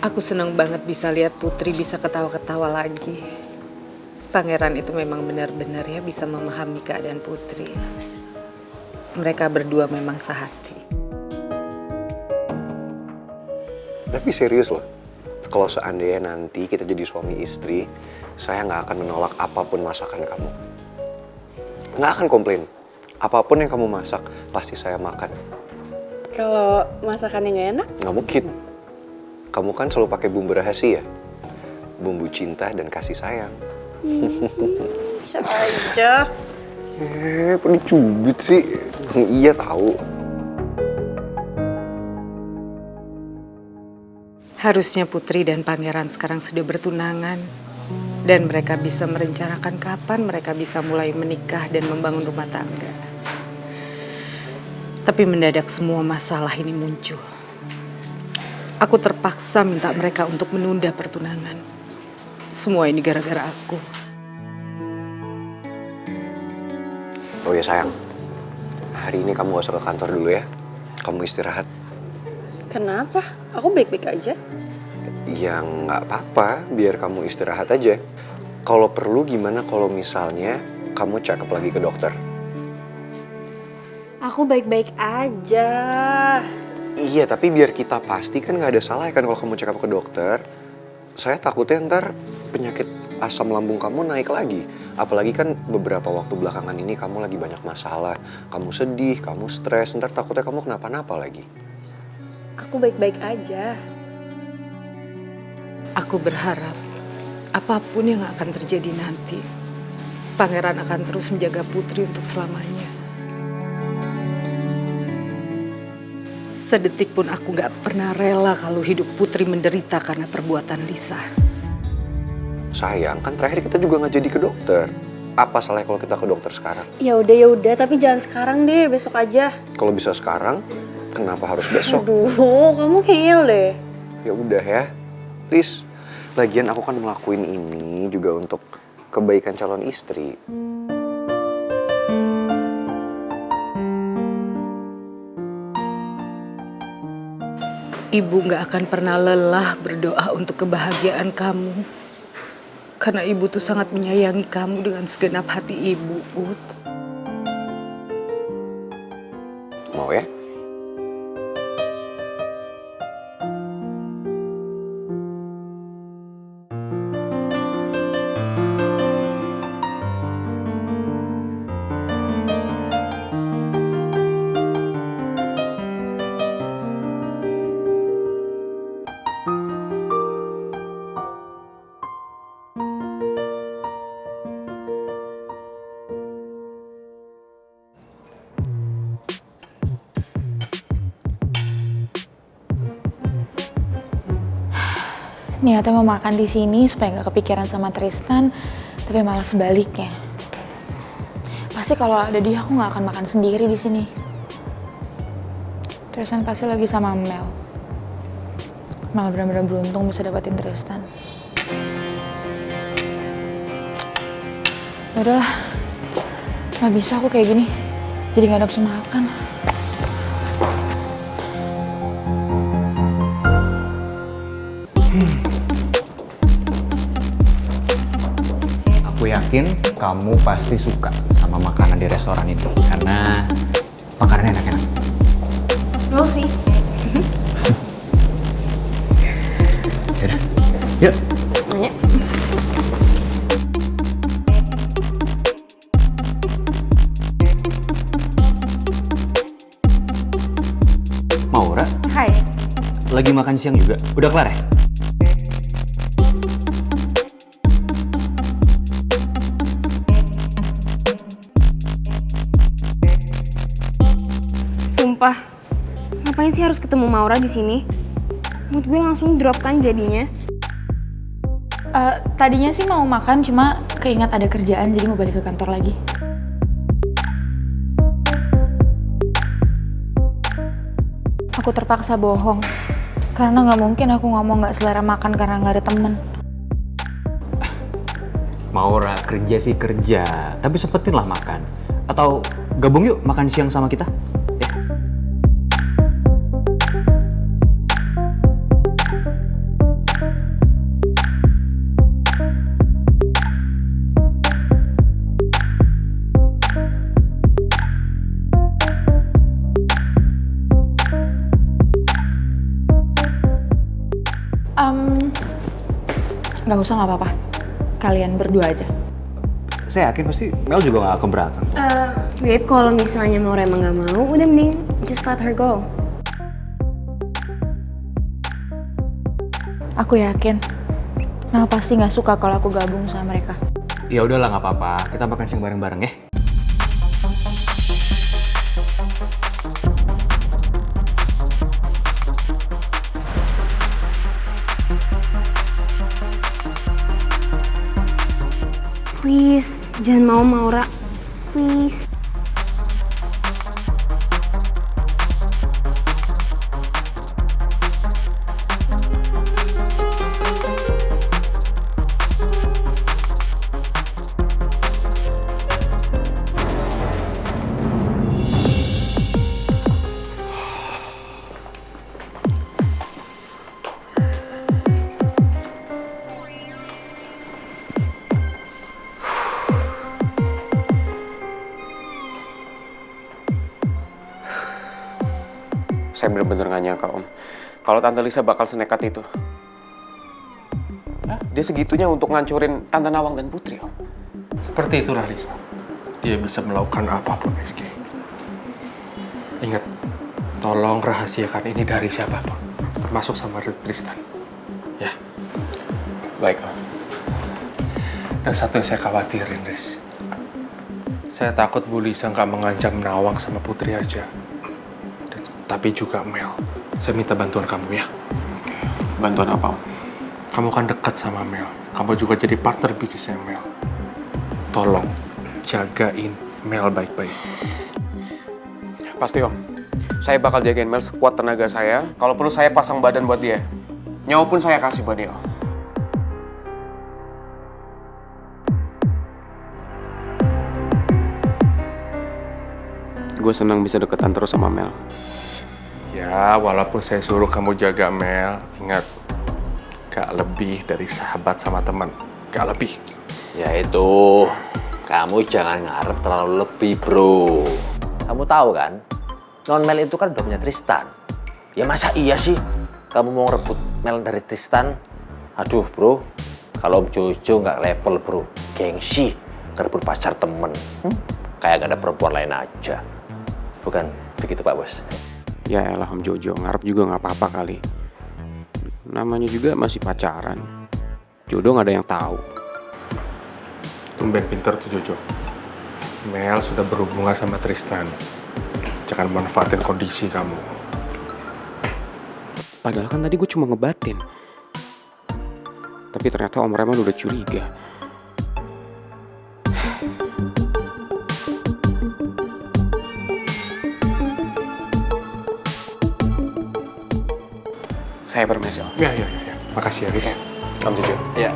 Aku seneng banget bisa lihat Putri bisa ketawa-ketawa lagi. Pangeran itu memang benar-benar ya bisa memahami keadaan Putri. Mereka berdua memang sehati. Tapi serius loh, kalau seandainya nanti kita jadi suami istri, saya nggak akan menolak apapun masakan kamu. Nggak akan komplain. Apapun yang kamu masak, pasti saya makan. Kalau masakannya nggak enak? Nggak mungkin. Kamu kan selalu pakai bumbu rahasia. Bumbu cinta dan kasih sayang. Bisa aja. Kok dicubit sih? Iya tahu. Harusnya Putri dan Pangeran sekarang sudah bertunangan. Dan mereka bisa merencanakan kapan mereka bisa mulai menikah dan membangun rumah tangga. Tapi mendadak semua masalah ini muncul. Aku terpaksa minta mereka untuk menunda pertunangan. Semua ini gara-gara aku. Oh ya sayang, hari ini kamu gak usah ke kantor dulu ya. Kamu istirahat. Kenapa? Aku baik-baik aja. Ya nggak apa-apa, biar kamu istirahat aja. Kalau perlu gimana kalau misalnya kamu check up lagi ke dokter? Aku baik-baik aja. Iya, tapi biar kita pasti kan nggak ada salah kan kalau kamu check up ke dokter. Saya takutnya ntar penyakit asam lambung kamu naik lagi. Apalagi kan beberapa waktu belakangan ini kamu lagi banyak masalah. Kamu sedih, kamu stres, ntar takutnya kamu kenapa-napa lagi. Aku baik-baik aja. Aku berharap apapun yang akan terjadi nanti, Pangeran akan terus menjaga Putri untuk selamanya. Sedetik pun aku gak pernah rela kalau hidup Putri menderita karena perbuatan Lisa. Sayang, kan terakhir kita juga nggak jadi ke dokter. Apa salahnya kalau kita ke dokter sekarang? Ya udah, tapi jangan sekarang deh, besok aja. Kalau bisa sekarang, kenapa harus besok? Aduh, kamu ngeyel deh. Ya udah ya, please. Lagian aku kan ngelakuin ini juga untuk kebaikan calon istri. Ibu gak akan pernah lelah berdoa untuk kebahagiaan kamu. Karena ibu tuh sangat menyayangi kamu dengan segenap hati ibu, Put. Mau ya? Niatnya mau makan di sini supaya nggak kepikiran sama Tristan, tapi malah sebaliknya. Pasti kalau ada dia aku nggak akan makan sendiri di sini. Tristan pasti lagi sama Mel. Malah benar-benar beruntung bisa dapetin Tristan. Udahlah, nggak bisa aku kayak gini. Jadi nggak nafsu makan. Aku yakin kamu pasti suka sama makanan di restoran itu karena makanannya enak-enak. We'll see. Yaudah, yuk. Nanya. Maura, Hai. lagi makan siang juga. Udah kelar ya? Sumpah, ngapain sih harus ketemu Maura di sini? Mood gue langsung drop kan jadinya. Tadinya sih mau makan, cuma keingat ada kerjaan jadi mau balik ke kantor lagi. Aku terpaksa bohong, karena nggak mungkin aku ngomong nggak selera makan karena nggak ada temen. Maura, kerja sih kerja, tapi sempetin lah makan. Atau gabung yuk makan siang sama kita? Ya. Nggak usah, nggak apa-apa. Kalian berdua aja. Saya yakin pasti Mel juga nggak keberatan. Babe, kalau misalnya Maura emang gak mau, udah mending just let her go. Aku yakin Mel pasti nggak suka kalau aku gabung sama mereka. Ya udahlah nggak apa-apa, kita makan siang bareng-bareng ya. Please, jangan mau Maura. Please. Saya bener-bener gak nyangka, Om. Kalau Tante Lisa bakal senekat itu. Dia segitunya untuk ngancurin Tante Nawang dan Putri, Om. Seperti itulah Lisa. Dia bisa melakukan apapun, Rizky. Ingat, tolong rahasiakan ini dari siapapun. Termasuk sama Tristan. Ya. Baik, Om. Dan satu yang saya khawatirin, Riz. Saya takut Bu Lisa nggak mengancam Nawang sama Putri aja. Tapi juga Mel. Saya minta bantuan kamu ya. Bantuan apa, Om? Kamu kan dekat sama Mel. Kamu juga jadi partner bisnisnya Mel. Tolong jagain Mel baik-baik. Pasti, Om. Saya bakal jagain Mel sekuat tenaga saya. Kalau perlu saya pasang badan buat dia. Nyawa pun saya kasih buat dia, Om. Gue senang bisa deketan terus sama Mel. Ya, walaupun saya suruh kamu jaga Mel, ingat, gak lebih dari sahabat sama teman. Gak lebih. Ya itu, kamu jangan ngarep terlalu lebih, bro. Kamu tahu kan, non Mel itu kan udah punya Tristan. Ya masa iya sih kamu mau rebut Mel dari Tristan? Aduh, bro, kalau Om Jojo nggak level, bro. Gengsi, ngerebut pacar temen. Kayak gak ada perempuan lain aja. Bukan begitu, Pak Bos? Ya elah, Om Jojo, ngarep juga nggak apa-apa kali. Namanya juga masih pacaran. Jodoh nggak ada yang tahu. Tumben pinter tuh Jojo. Mel sudah berhubungan sama Tristan. Jangan manfaatin kondisi kamu. Padahal kan tadi gue cuma ngebatin. Tapi ternyata Om Raymond udah curiga. Saya permisi, Om. Ya. Makasih ya, Riz. Om Jojo. Ya.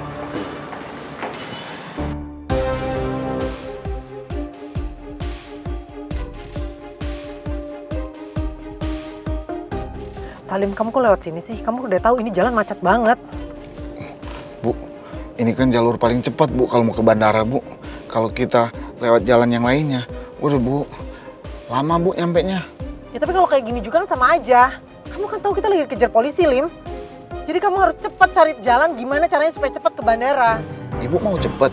Salim, kamu kok lewat sini sih? Kamu udah tahu ini jalan macet banget. Bu, ini kan jalur paling cepat, Bu, kalau mau ke bandara, Bu. Kalau kita lewat jalan yang lainnya, udah, Bu, lama, Bu, nyampenya. Ya tapi kalau kayak gini juga kan sama aja. Kamu kan tahu kita lagi dikejar polisi, Lim. Jadi kamu harus cepat cari jalan gimana caranya supaya cepat ke bandara. Ibu mau cepet?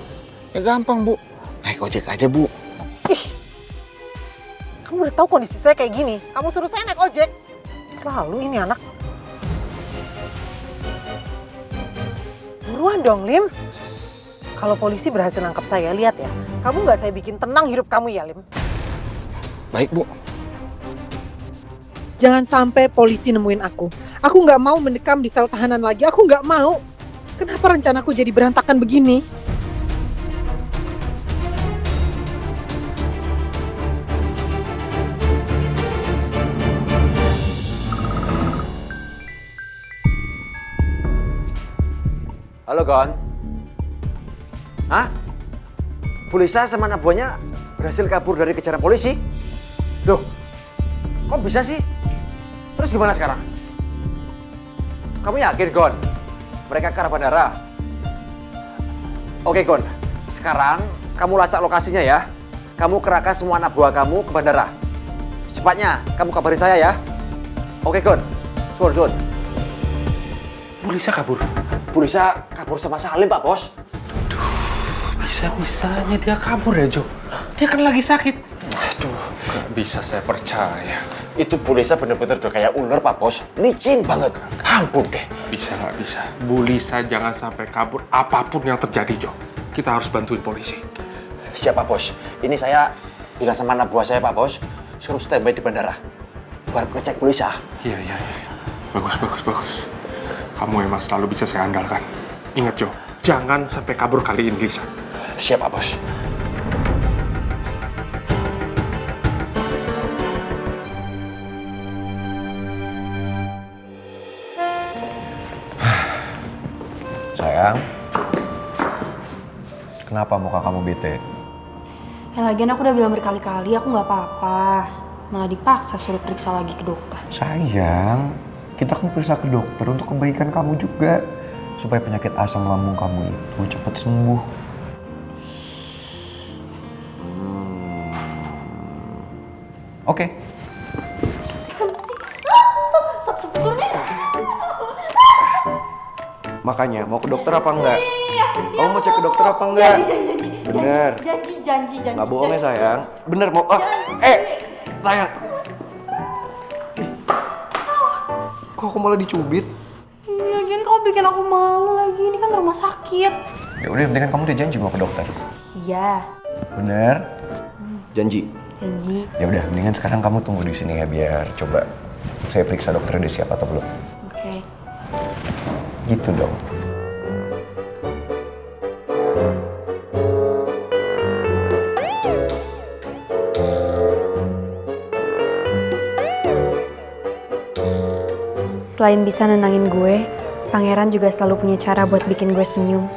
Ya gampang, Bu. Naik ojek aja, Bu. Ih, kamu udah tahu kondisi saya kayak gini. Kamu suruh saya naik ojek. Lalu ini anak. Buruan dong, Lim. Kalau polisi berhasil nangkap saya, lihat ya. Kamu nggak saya bikin tenang hidup kamu ya, Lim. Baik, Bu. Jangan sampai polisi nemuin aku. Aku nggak mau mendekam di sel tahanan lagi. Aku nggak mau. Kenapa rencanaku jadi berantakan begini? Halo, Gon. Hah? Bu Lisa sama anak buahnya berhasil kabur dari kejaran polisi? Loh, kok bisa sih? Terus gimana sekarang? Kamu yakin, Gon? Mereka ke arah bandara? Oke, Gon. Sekarang kamu lacak lokasinya ya. Kamu kerahkan semua anak buah kamu ke bandara. Secepatnya, kamu kabarin saya ya. Oke, Gon. Suwon. Bu Lisa kabur. Bu Lisa kabur sama Salim, Pak Bos. Bisa-bisanya dia kabur ya, Jo. Dia kan lagi sakit. Aduh, gak bisa saya percaya. Itu Bu Lisa bener-bener udah kayak ular, Pak Bos. Licin banget. Ampun deh. Bisa nggak bisa. Bu Lisa jangan sampai kabur apapun yang terjadi, Jo. Kita harus bantuin polisi. Siap, Pak Bos. Ini saya bilang sama anak buah saya, Pak Bos. Suruh standby di bandara. Buat ngecek Bu Lisa. Iya. Bagus. Kamu emang selalu bisa saya andalkan. Ingat, Jo. Jangan sampai kabur kali ini, Lisa. Siap, Pak Bos. Sayang, kenapa muka kamu bete? Ya lagian aku udah bilang berkali-kali aku nggak apa-apa. Malah dipaksa suruh periksa lagi ke dokter. Sayang, kita kan periksa ke dokter untuk kebaikan kamu juga. Supaya penyakit asam lambung kamu itu cepat sembuh. Oke. Makanya, mau ke dokter apa enggak? Kamu mau cek ke dokter apa enggak? Bener. Janji. Nggak bohong ya sayang. Bener mau. Sayang. Kok aku malah dicubit? Iya, Gen, kamu bikin aku malu lagi. Ini kan rumah sakit. Ya udah, penting kan kamu udah janji mau ke dokter. Iya. Bener? Janji. Janji. Ya udah, mendingan sekarang kamu tunggu di sini ya biar coba saya periksa dokternya udah siap atau belum. Oke. Gitu dong. Selain bisa nenangin gue, Pangeran juga selalu punya cara buat bikin gue senyum.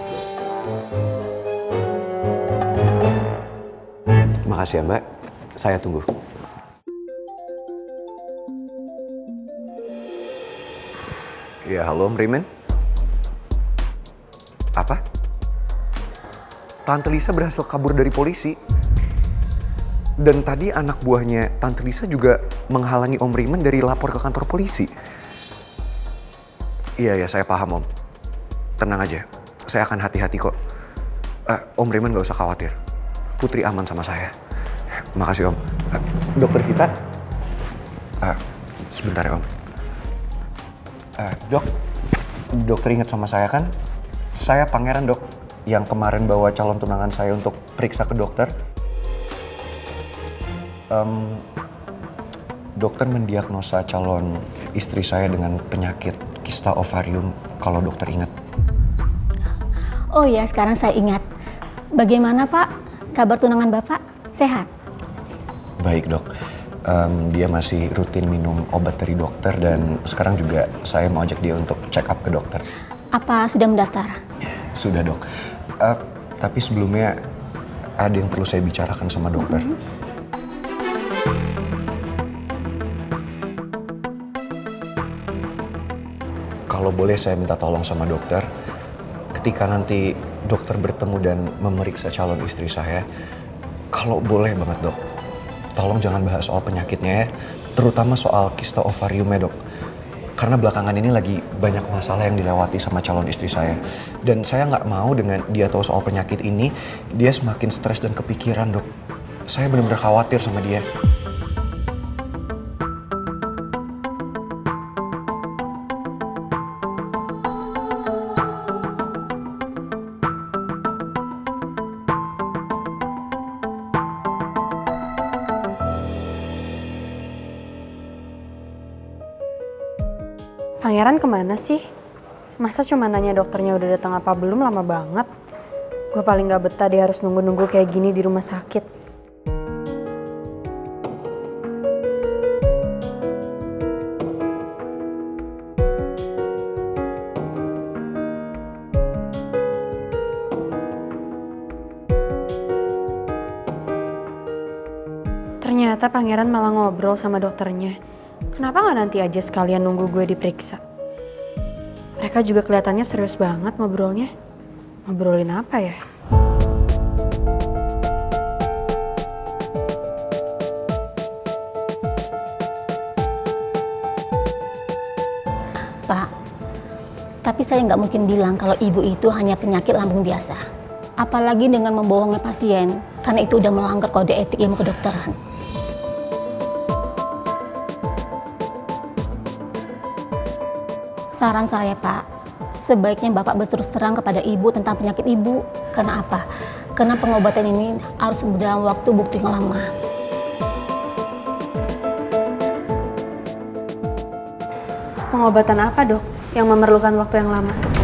Makasih ya Mbak, saya tunggu. Ya halo Om Rimen. Apa? Tante Lisa berhasil kabur dari polisi. Dan tadi anak buahnya Tante Lisa juga menghalangi Om Rimen dari lapor ke kantor polisi. Iya, saya paham Om. Tenang aja, saya akan hati-hati kok. Om Rimen gak usah khawatir. Putri aman sama saya. Makasih Om. Dokter Vita? Sebentar ya Om. Dok, dokter ingat sama saya kan? Saya Pangeran dok, yang kemarin bawa calon tunangan saya untuk periksa ke dokter. Dokter mendiagnosa calon istri saya dengan penyakit kista ovarium, kalau dokter ingat. Oh ya, sekarang saya ingat. Bagaimana Pak? Kabar tunangan Bapak? Sehat? Baik dok. Dia masih rutin minum obat dari dokter dan sekarang juga saya mau ajak dia untuk check up ke dokter. Apa sudah mendaftar? Sudah dok. Tapi sebelumnya ada yang perlu saya bicarakan sama dokter. Kalau boleh saya minta tolong sama dokter, ketika nanti dokter bertemu dan memeriksa calon istri saya, kalau boleh banget dok, tolong jangan bahas soal penyakitnya ya, terutama soal kista ovarium ya dok. Karena belakangan ini lagi banyak masalah yang dilewati sama calon istri saya. Dan saya nggak mau dengan dia tahu soal penyakit ini, dia semakin stres dan kepikiran dok. Saya benar-benar khawatir sama dia. Pangeran kemana sih? Masa cuma nanya dokternya udah datang apa belum, lama banget. Gue paling gak betah dia harus nunggu-nunggu kayak gini di rumah sakit. Ternyata Pangeran malah ngobrol sama dokternya. Kenapa nggak nanti aja sekalian nunggu gue diperiksa? Mereka juga kelihatannya serius banget ngobrolnya. Ngobrolin apa ya? Pak, Tapi saya nggak mungkin bilang kalau ibu itu hanya penyakit lambung biasa. Apalagi dengan membohongi pasien, karena itu udah melanggar kode etik ilmu kedokteran. Saran saya, Pak, sebaiknya Bapak berterus terang kepada Ibu tentang penyakit Ibu. Karena apa? Karena pengobatan ini harus dalam waktu bukti yang lama. Pengobatan apa, Dok, yang memerlukan waktu yang lama?